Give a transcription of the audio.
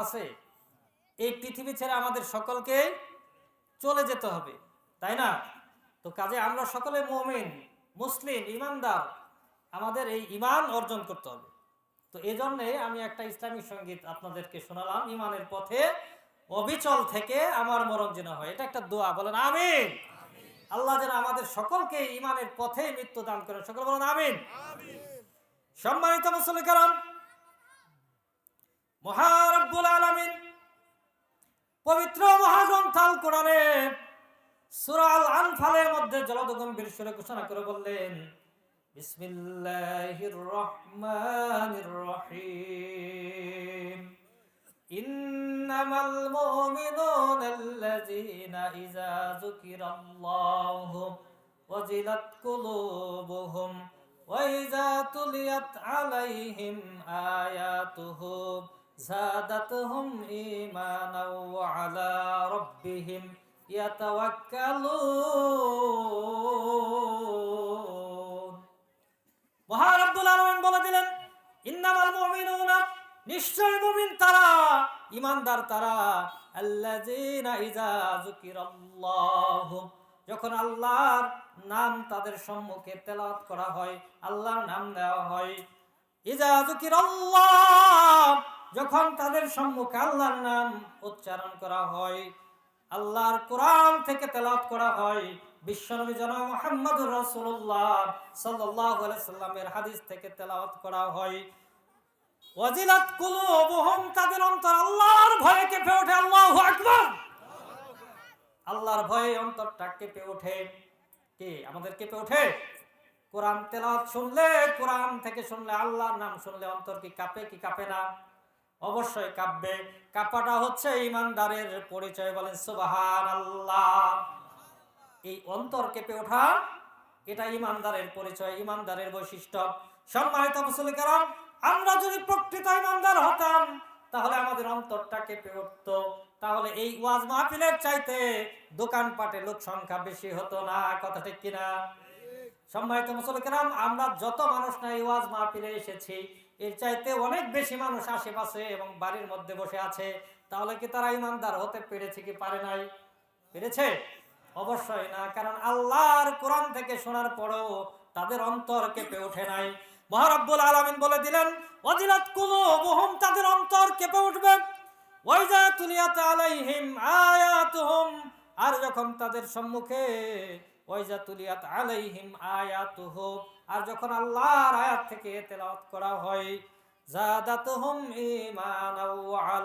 আছে, এই পৃথিবী ছেড়ে আমাদের সকলকে চলে যেতে হবে, তাই না? তো কাজে আমরা সকলে মুমিন, মুসলিম, ইমানদার, আমাদের এই ইমান অর্জন করতে হবে। তো এই জন্যে আমি একটা ইসলামী সঙ্গীত আপনাদেরকে শোনালাম, ইমানের পথে অবিচল থেকে আমার মরণ যেন হয়। এটা একটা দোয়া, বলেন আমিন। আল্লাহ যেন আমাদের সকলকে ইমানের পথে মৃত্যু দান করেন, সকল বলেন আমিন। সম্মানিত মুসলিম কারাম, মহারব্বুল আলামিন পবিত্র মহাগ্রন্থ আল কোরআনে সূরা আল আনফালের মধ্যে জলদ গম্ভীর সুরে ঘোষণা করে বললেন, বিসমিল্লাহির রহমানির রহিম, ইন্নামাল মুমিনুনাল্লাযীনা ইযা যুকিরাল্লাহু ওয়াজিলাত কুলুবুহুম ওয়া ইযা তুলিয়াত আলাইহিম আয়াতুহু যাদাতুহুম ঈমানাও ওয়া আলা রাব্বিহিম ইয়াতাওয়াক্কালুন। মহারব্বুল আলামিন বলে দিলেন, ইন্নামাল মুমিনুনা, নিশ্চয় মুমিন তারা, ইমানদার তারা, আল্লাযীনা ইযা যুকিরাল্লাহু, যখন আল্লাহর নাম তাদের সম্মুখে তেলাওয়াত করা হয়, আল্লাহর নাম দেওয়া হয়, ইযা যুকিরাল্লাহ, যখন তাদের সম্মুখে আল্লাহর নাম উচ্চারণ করা হয়, আল্লাহর কোরআন থেকে তেলাওয়াত করা হয়, বিশ্বনবী জনাব মুহাম্মদুর রাসূলুল্লাহ সাল্লাল্লাহু আলাইহি সাল্লামের হাদিস থেকে তেলাওয়াত করা হয়, ওয়াজিলাত কুলুবুহুম, তাদের অন্তর আল্লাহর ভয়ে কেঁপে ওঠে। আল্লাহু আকবার। আল্লাহর ভয়ে অন্তরটা কেঁপে ওঠে। কে আমাদের কেঁপে ওঠে? কোরআন তেলাওয়াত শুনলে, কোরআন থেকে শুনলে, আল্লাহর নাম শুনলে অন্তর কি কাঁপে কি কাঁপে না? অবশ্যই কাঁপবে। কাঁপাটা হচ্ছে ইমানদারের পরিচয়, বলেন সুবহানাল্লাহ। এই অন্তর কেঁপে ওঠা, এটা ইমানদারের পরিচয়, ইমানদারের বৈশিষ্ট্য। সম্মানিত মুসলিম কারাম, আমরা যদি প্রকৃত ইমানদার হতাম তাহলে আমাদের অন্তরটা কেঁপে উঠত, তাহলে এই ওয়াজ মাহফিলের চাইতে দোকানপাটে লোক সংখ্যা বেশি হতো না। কথা ঠিক কিনা? সম্মানিত মুসলিম কারাম, আমরা যত মানুষ না এই ওয়াজ মাহফিলে এসেছি, এর চাইতে অনেক বেশি মানুষ আশেপাশে এবং বাড়ির মধ্যে বসে আছে। তাহলে কি তারা ইমানদার হতে পেরেছে কি পারে নাই? পেরেছে? অবশ্যই না, কারণ আল্লাহর কোরআন থেকে শোনার পরেও তাদের অন্তর কেঁপে ওঠে নাই। মহারব্বুল আলামিন বলে দিলেন, ওয়াজিলাত কুলুবুহুম, তাদের অন্তর কেঁপে উঠবে, ওয়া ইযা তুলিয়াত আলাইহিম আয়াতুহুম, আর যখন তাদের সম্মুখে, ওয়া ইযা তুলিয়াত আলাইহিম আয়াতুহু, আর যখন আল্লাহর আয়াত থেকে তেলাওয়াত করা হয়, যাদাতুহুম ঈমানাও ওয়া